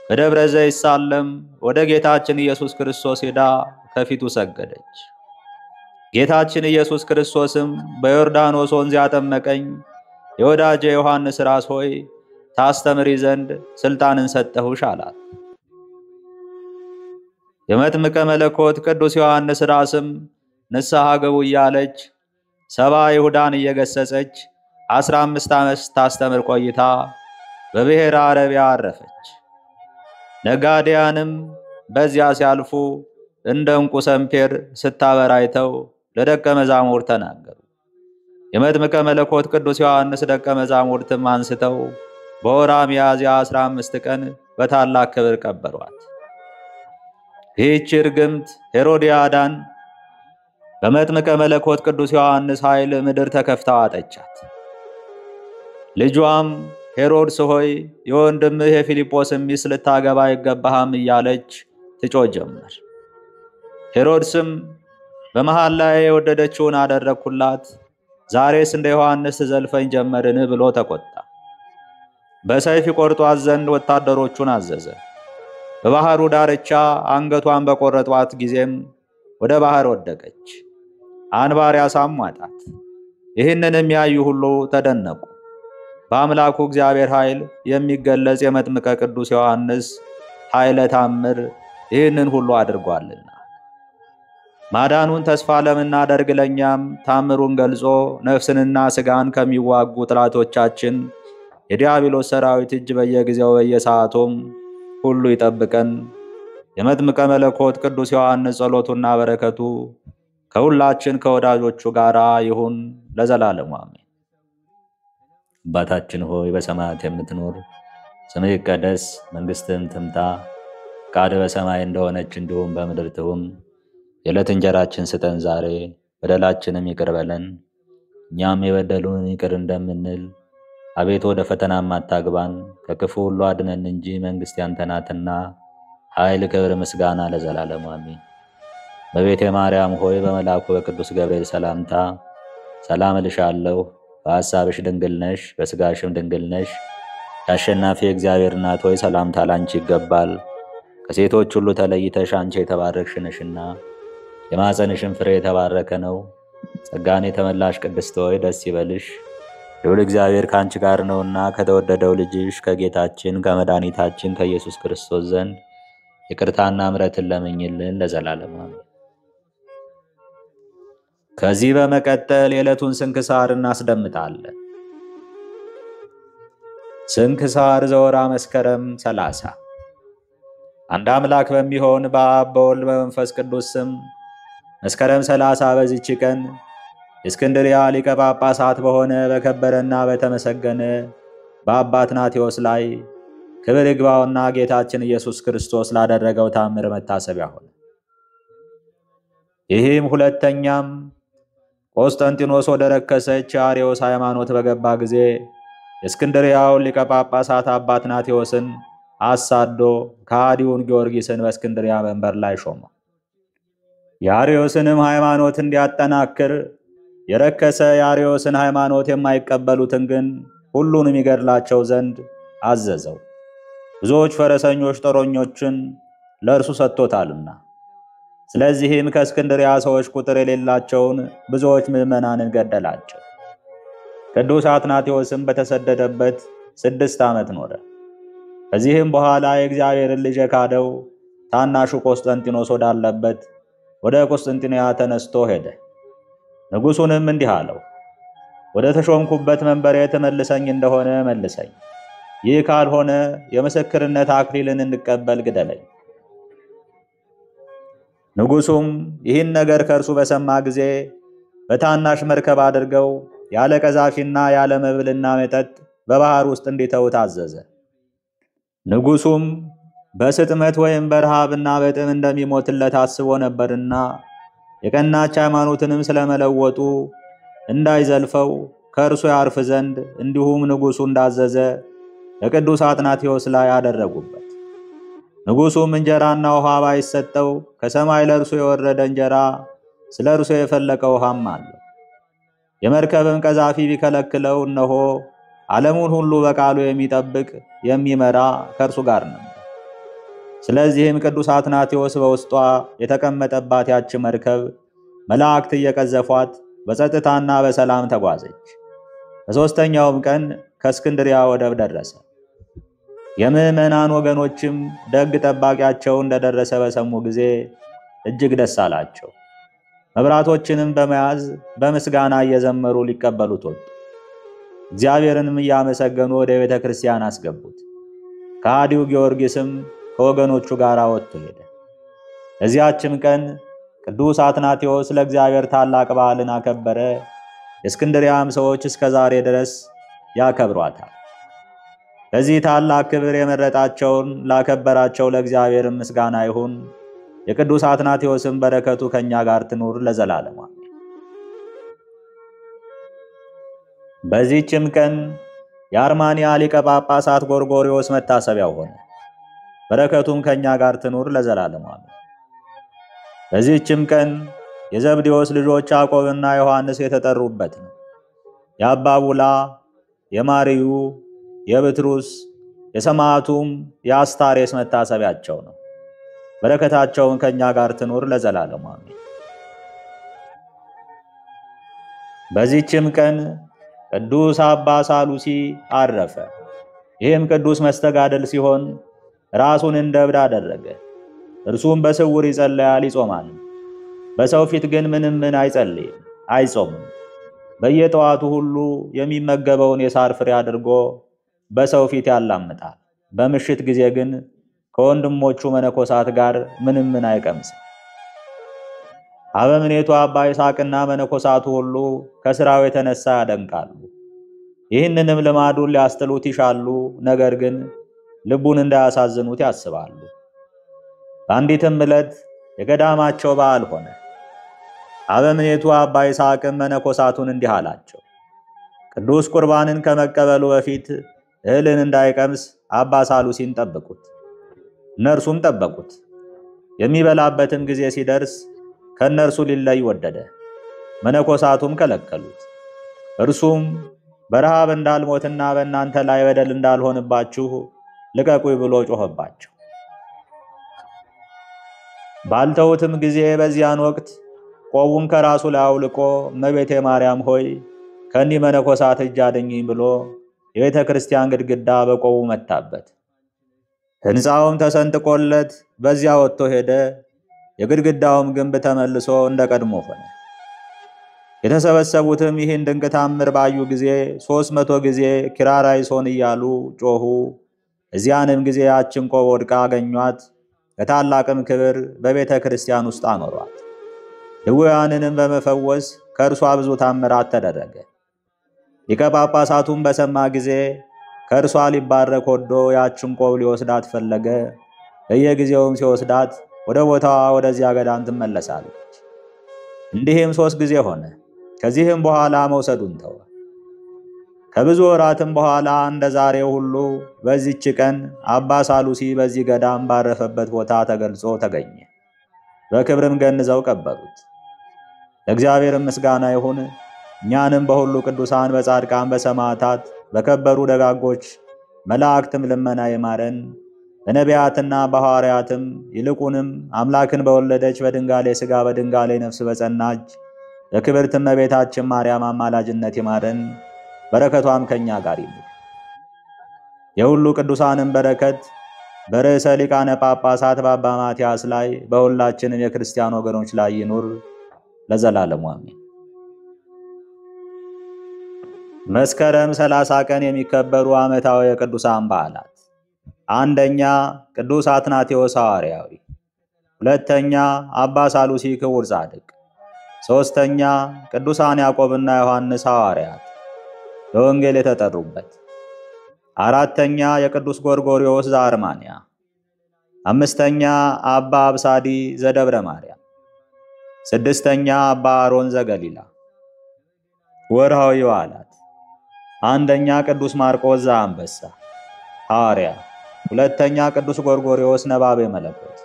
Speaker 1: በደብረ ዘይት ሳለም ወደ ጌታችን ኢየሱስ ክርስቶስ ሄዳ ከፊቱ ሰገደች። ጌታችን ኢየሱስ ክርስቶስም በዮርዳኖስ ወንዝ ያጠመቀኝ የወዳጄ ዮሐንስ ራስ ሆይ ታስተምሪ ዘንድ ስልጣንን ሰጠሁሽ አላት። የመጥምቀ መለኮት ቅዱስ ዮሐንስ ራስም ንስሐ ግቡ እያለች 70 ይሁዳን እየገሰጸች 15 ዓመት ታስተምር ቆይታ በብሔረ አረቢያ አረፈች። ነጋዴያንም በዚያ ሲያልፉ እንደ ዕንቁ ሰምፔር ስታበራይተው ለደቀ መዛሙርት ተናገሩ። የመጥምቀ መለኮት ቅዱስ ዮሐንስ ደቀ መዛሙርትም አንስተው በወርኃ ሚያዝያ 15 ቀን በታላቅ ክብር ቀበሯት። ይህች ርግምት ሄሮድያዳን በመጥምቀ መለኮት ቅዱስ ዮሐንስ ኃይል ምድር ተከፍታ አጠቻት። ልጇም ሄሮድስ ሆይ የወንድምህ የፊልጶስን ሚስት ልታገባ አይገባህም እያለች ትጮህ ጀመር። ሄሮድስም በመሃል ላይ የወደደችውን አደረግኩላት፣ ዛሬስ እንደ ዮሐንስ ትዘልፈኝ ጀመርን ብሎ ተቆጣ። በሰይፍ ይቆርጧት ዘንድ ወታደሮቹን አዘዘ። በባህሩ ዳርቻ አንገቷን በቆረጧት ጊዜም ወደ ባህር ወደቀች። አንባር ያሳሟጣት። ይህንን የሚያዩ ሁሉ ተደነቁ። በአምላኩ እግዚአብሔር ኃይል የሚገለጽ የመጥምቀ ቅዱስ ዮሐንስ ኃይለ ታምር ይህንን ሁሉ አድርጓልና ማዳኑን ተስፋ ለምናደርግ ለኛም ታምሩን ገልጾ ነፍስንና ሥጋን ከሚዋጉ ጥላቶቻችን የዲያብሎስ ሰራዊት እጅ በየጊዜው በየሰዓቱም ሁሉ ይጠብቀን። የመጥምቀ መለኮት ቅዱስ ዮሐንስ ጸሎቱና በረከቱ ከሁላችን ከወዳጆቹ ጋር ይሁን ለዘላለሙ አሜን። አባታችን ሆይ በሰማያት የምትኖር ስምህ ይቀደስ፣ መንግሥትህም ትምጣ፣ ፈቃድህ በሰማይ እንደሆነች እንዲሁም በምድር ትሁን። የዕለት እንጀራችንን ስጠን ዛሬ፣ በደላችንም ይቅር በለን እኛም የበደሉንን ይቅር እንደምንል። አቤቱ ወደ ፈተናም አታግባን ከክፉ ሁሉ አድነን እንጂ መንግሥት ያንተ ናትና ኃይል፣ ክብር፣ ምስጋና ለዘላለሙ አሜን። በቤተ ማርያም ሆይ በመልአኩ በቅዱስ ገብርኤል ሰላምታ ሰላም እልሻለሁ። በሐሳብሽ ድንግል ነሽ፣ በሥጋሽም ድንግል ነሽ። የአሸናፊ እግዚአብሔር እናት ሆይ ሰላምታ ላንቺ ይገባል። ከሴቶች ሁሉ ተለይተሽ አንቺ የተባረክሽ ነሽና የማኅፀንሽም ፍሬ የተባረከ ነው። ጸጋን የተመላሽ ቅድስት ሆይ ደስ ይበልሽ፣ ልዑል እግዚአብሔር ከአንቺ ጋር ነውና ከተወደደው ልጅሽ ከጌታችን ከመድኃኒታችን ከኢየሱስ ክርስቶስ ዘንድ ይቅርታና ምሕረትን ለምኝልን ለዘላለሙ አሜን። ከዚህ በመቀጠል የዕለቱን ስንክሳር እናስደምጣለን። ስንክሳር ዘወርኃ መስከረም 30 አንድ አምላክ በሚሆን በአብ በወልድ በመንፈስ ቅዱስ ስም መስከረም 30 በዚች ቀን የእስክንድርያ ሊቀ ጳጳሳት በሆነ በከበረና በተመሰገነ በአባ አትናቴዎስ ላይ ክብር ይግባውና ጌታችን ኢየሱስ ክርስቶስ ላደረገው ታምር መታሰቢያ ሆነ። ይህም ሁለተኛም ቆስጠንጢኖስ ወደ ረከሰች አርዮስ ሃይማኖት በገባ ጊዜ የእስክንድርያውን ሊቀ ጳጳሳት አባ አትናቴዎስን አሳዶ ከሃዲውን ጊዮርጊስን በእስክንድርያ መንበር ላይ ሾመው። የአርዮስንም ሃይማኖት እንዲያጠናክር የረከሰ የአርዮስን ሃይማኖት የማይቀበሉትን ግን ሁሉንም ይገድላቸው ዘንድ አዘዘው። ብዙዎች ፈረሰኞች ጦረኞችን ለእርሱ ሰጥቶታልና። ስለዚህም ከእስክንድርያ ሰዎች ቁጥር የሌላቸውን ብዙዎች ምዕመናንን ገደላቸው። ቅዱስ አትናቴዎስም በተሰደደበት 6 ዓመት ኖረ። ከዚህም በኋላ የእግዚአብሔርን ልጅ የካደው ታናሹ ቆስጠንጢኖስ ወዳለበት ወደ ቁስጥንጥንያ ተነስቶ ሄደ። ንጉሡንም እንዲህ አለው፣ ወደ ተሾምኩበት መንበሬ ትመልሰኝ እንደሆነ መልሰኝ፣ ይህ ካልሆነ የምስክርነት አክሊልን እንድቀበል ግደለኝ። ንጉሡም ይህን ነገር ከእርሱ በሰማ ጊዜ በታናሽ መርከብ አድርገው ያለ ቀዛፊና ያለ መብልና መጠጥ በባህር ውስጥ እንዲተውት አዘዘ። ንጉሡም በስጥመት ወይም በረሃብና በጥም እንደሚሞትለት አስቦ ነበርና የቀናች ሃይማኖትንም ስለመለወጡ እንዳይዘልፈው ከእርሱ ያርፍ ዘንድ እንዲሁም ንጉሡ እንዳዘዘ በቅዱስ አትናቴዎስ ላይ አደረጉበት። ንጉሡም እንጀራና ውሃ ባይሰጠው ከሰማይ ለእርሱ የወረደ እንጀራ ስለ እርሱ የፈለቀ ውሃም አለው። የመርከብም ቀዛፊ ቢከለክለው እነሆ ዓለሙን ሁሉ በቃሉ የሚጠብቅ የሚመራ ከእርሱ ጋር ነው። ስለዚህም ቅዱስ አትናቴዎስ በውስጧ የተቀመጠባት ያች መርከብ መላእክት እየቀዘፏት በጸጥታና በሰላም ተጓዘች። በሦስተኛውም ቀን ከእስክንድርያ ወደብ ደረሰ። የምዕመናን ወገኖችም ደግ ጠባቂያቸው እንደደረሰ በሰሙ ጊዜ እጅግ ደስ አላቸው። መብራቶችንም በመያዝ በምስጋና እየዘመሩ ሊቀበሉት ወጡ። እግዚአብሔርንም እያመሰገኑ ወደ ቤተ ክርስቲያን አስገቡት። ከሃዲው ጊዮርጊስም ከወገኖቹ ጋር ወጥቶ ሄደ። እዚያችም ቀን ቅዱስ አትናቴዎስ ለእግዚአብሔር ታላቅ በዓልን አከበረ። የእስክንድርያም ሰዎች እስከ ዛሬ ድረስ ያከብሯታል። ለዚህ ታላቅ ክብር የመረጣቸውን ላከበራቸው ለእግዚአብሔር ምስጋና ይሁን። የቅዱስ አትናቴዎስም በረከቱ ከኛ ጋር ትኑር ለዘላለሙ አሜን። በዚህችም ቀን የአርማንያ ሊቀ ጳጳሳት ጎርጎርዮስ መታሰቢያው ሆነ። በረከቱም ከኛ ጋር ትኑር ለዘላለሙ አሜን። በዚህችም ቀን የዘብዴዎስ ልጆች ያዕቆብና ዮሐንስ የተጠሩበት ነው። የአባ ቡላ፣ የማርዩ፣ የብትሩስ፣ የሰማዕቱም የአስታሬስ መታሰቢያቸው ነው። በረከታቸውን ከኛ ጋር ትኑር ለዘላለሙ አሜን። በዚህችም ቀን ቅዱስ አባ ሳሉሲ አረፈ። ይህም ቅዱስ መስተጋደል ሲሆን ራሱን እንደ እብድ አደረገ። እርሱም በስውር ይጸለያል ይጾማል። በሰው ፊት ግን ምንም አይጸልይም አይጾምም። በየጠዋቱ ሁሉ የሚመገበውን የሳር ፍሬ አድርጎ በሰው ፊት ያላምጣል። በምሽት ጊዜ ግን ከወንድሞቹ መነኮሳት ጋር ምንም አይቀምስም። አበምኔቱ አባ ይስሐቅና መነኮሳቱ ሁሉ ከሥራው የተነሳ ያደንቃሉ። ይህንንም ልማዱን ሊያስጥሉት ይሻሉ፣ ነገር ግን ልቡን እንዳያሳዝኑት ያስባሉ። በአንዲትም ዕለት የገዳማቸው በዓል ሆነ። አበምኔቱ አባ ይስሐቅም መነኮሳቱን እንዲህ አላቸው፣ ቅዱስ ቁርባንን ከመቀበሉ በፊት እህልን እንዳይቀምስ አባ ሳሉሲን ጠብቁት። እነርሱም ጠበቁት። የሚበላበትም ጊዜ ሲደርስ ከእነርሱ ሊለይ ወደደ። መነኮሳቱም ከለከሉት። እርሱም በረሃብ እንዳልሞትና በእናንተ ላይ በደል እንዳልሆንባችሁ ልቀቁኝ ብሎ ጮኸባቸው። ባልተውትም ጊዜ በዚያን ወቅት ቆቡን ከራሱ ላይ አውልቆ እመቤቴ ማርያም ሆይ ከእኒህ መነኮሳት እጅ አድኝኝ ብሎ የቤተ ክርስቲያን ግድግዳ በቆቡ መታበት። ሕንፃውም ተሰንጥቆለት በዚያ ወጥቶ ሄደ። የግድግዳውም ግንብ ተመልሶ እንደ ቀድሞ ሆነ። የተሰበሰቡትም ይህን ድንቅ ታምር ባዩ ጊዜ 300 ጊዜ ኪርያላይሶን እያሉ ጮኹ። እዚያንም ጊዜ ያችን ቆብ ወድቃ አገኟት። ከታላቅም ክብር በቤተ ክርስቲያን ውስጥ አኖሯት። ድውያንንም በመፈወስ ከእርሷ ብዙ ታምራት ተደረገ። ሊቀ ጳጳሳቱም በሰማ ጊዜ ከእርሷ ሊባረክ ወዶ ያችን ቆብ ሊወስዳት ፈለገ። በየጊዜውም ሲወስዳት ወደ ቦታዋ ወደዚያ ገዳም ትመለሳለች። እንዲህም 3 ጊዜ ሆነ። ከዚህም በኋላ መውሰዱን ተወ። ከብዙ ወራትም በኋላ እንደ ዛሬው ሁሉ በዚህች ቀን አባ ሳሉሲ በዚህ ገዳም ባረፈበት ቦታ ተገልጾ ተገኘ። በክብርም ገንዘው ቀበሩት። ለእግዚአብሔር ምስጋና ይሁን። እኛንም በሁሉ ቅዱሳን፣ በጻድቃን፣ በሰማዕታት፣ በከበሩ ደጋጎች መላእክትም ልመና ይማረን። በነቢያትና በሐዋርያትም ይልቁንም አምላክን በወለደች በድንጋሌ ሥጋ በድንጋሌ ነፍስ በጸናች በክብርት እመቤታችን ማርያም አማላጅነት ይማረን። በረከቷም ከኛ ጋር ይኑር። የሁሉ ቅዱሳንም በረከት በርዕሰ ሊቃነ ጳጳሳት በአባ ማትያስ ላይ በሁላችንም የክርስቲያን ወገኖች ላይ ይኑር ለዘላለሙ አሜን። መስከረም 30 ቀን የሚከበሩ ዓመታዊ የቅዱሳን በዓላት፣ አንደኛ ቅዱስ አትናቴዎስ ሐዋርያዊ፣ ሁለተኛ አባ ሳሉሲ ክቡር ጻድቅ፣ ሦስተኛ ቅዱሳን ያዕቆብና ዮሐንስ ሐዋርያት ለወንጌል የተጠሩበት፣ አራተኛ የቅዱስ ጎርጎርዮስ ዘአርማንያ፣ አምስተኛ አባ አብሳዲ ዘደብረ ማርያም፣ ስድስተኛ አባ አሮን ዘገሊላ። ወርሃዊ በዓላት፣ አንደኛ ቅዱስ ማርቆስ ዘአንበሳ ሐዋርያ፣ ሁለተኛ ቅዱስ ጎርጎርዮስ ነባቤ መለኮት፣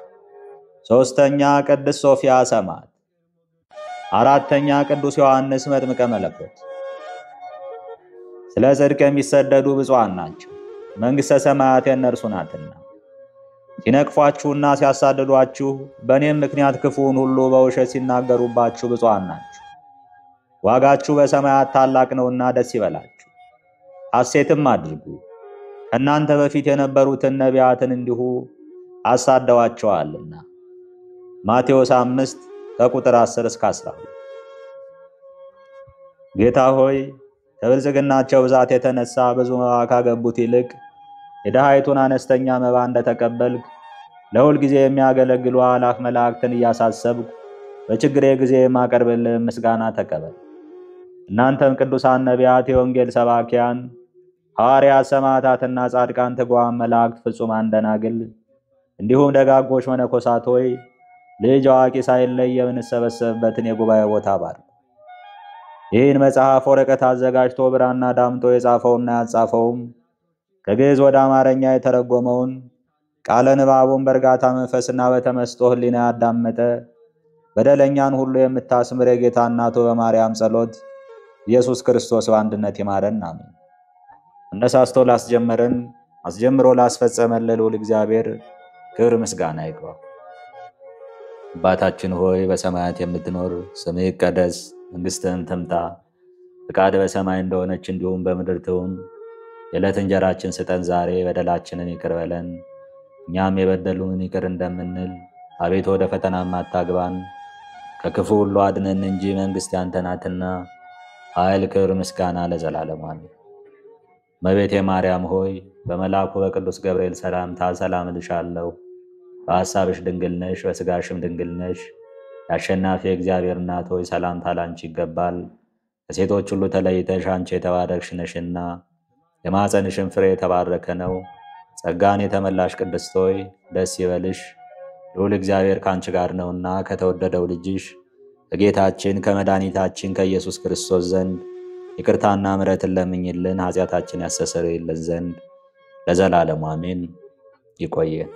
Speaker 1: ሦስተኛ ቅዱስ ሶፊያ ሰማዕት፣ አራተኛ ቅዱስ ዮሐንስ መጥምቀ መለኮት። ስለ ጽድቅ የሚሰደዱ ብፁዓን ናቸው፣ መንግሥተ ሰማያት የእነርሱ ናትና። ሲነቅፏችሁና ሲያሳድዷችሁ በእኔም ምክንያት ክፉውን ሁሉ በውሸት ሲናገሩባችሁ ብፁዓን ናችሁ፣ ዋጋችሁ በሰማያት ታላቅ ነውና ደስ ይበላችሁ፣ ሐሴትም አድርጉ። ከእናንተ በፊት የነበሩትን ነቢያትን እንዲሁ አሳደዋቸዋልና። ማቴዎስ 5 ከቁጥር 10 እስከ 12። ጌታ ሆይ ከብልጽግናቸው ብዛት የተነሳ ብዙ መባ ካገቡት ይልቅ የድሃይቱን አነስተኛ መባ እንደተቀበልክ ለሁል ጊዜ የሚያገለግሉ አእላፍ መላእክትን እያሳሰብኩ በችግሬ ጊዜ የማቀርብልህ ምስጋና ተቀበል። እናንተም ቅዱሳን ነቢያት፣ የወንጌል ሰባኪያን ሐዋርያት፣ ሰማዕታትና ጻድቃን፣ ትጉሃን መላእክት፣ ፍጹማን ደናግል እንዲሁም ደጋጎች መነኮሳት ሆይ ልጅ አዋቂ ሳይለይ የምንሰበሰብበትን የጉባኤ ቦታ ባርኩ። ይህን መጽሐፍ ወረቀት አዘጋጅቶ ብራና ዳምጦ የጻፈውና ያጻፈውም ከግዕዝ ወደ አማርኛ የተረጎመውን ቃለ ንባቡን በእርጋታ መንፈስና በተመስጦ ሕሊና ያዳመጠ በደለኛን ሁሉ የምታስምር የጌታ እናቱ በማርያም ጸሎት ኢየሱስ ክርስቶስ በአንድነት ይማረን አሜን። እነሳስቶ ላስጀመረን አስጀምሮ ላስፈጸመን ለልዑል እግዚአብሔር ክብር ምስጋና ይግባው። አባታችን ሆይ በሰማያት የምትኖር ስምህ ይቀደስ፣ መንግሥትህም ትምጣ፣ ፈቃድህ በሰማይ እንደሆነች እንዲሁም በምድር ትሁን። የዕለት እንጀራችንን ስጠን ዛሬ፣ በደላችንን ይቅር በለን እኛም የበደሉንን ይቅር እንደምንል፣ አቤቱ ወደ ፈተናም አታግባን ከክፉ ሁሉ አድነን እንጂ መንግሥት ያንተ ናትና ኃይል፣ ክብር፣ ምስጋና ለዘላለሙ አሜን። እመቤቴ ማርያም ሆይ በመልአኩ በቅዱስ ገብርኤል ሰላምታ ሰላም እልሻለሁ። በሐሳብሽ ድንግል ነሽ፣ በሥጋሽም ድንግል ነሽ። የአሸናፊ እግዚአብሔር እናት ሆይ ሰላምታ ላንቺ ይገባል። ከሴቶች ሁሉ ተለይተሽ አንቺ የተባረክሽ ነሽና የማኅፀንሽም ፍሬ የተባረከ ነው። ጸጋን የተመላሽ ቅድስት ሆይ ደስ ይበልሽ፣ ልዑል እግዚአብሔር ከአንቺ ጋር ነውና ከተወደደው ልጅሽ ከጌታችን ከመድኃኒታችን ከኢየሱስ ክርስቶስ ዘንድ ይቅርታና ምሕረትን ለምኝልን ኃጢአታችን ያስተሰርይልን ዘንድ ለዘላለሙ አሜን። ይቆየን።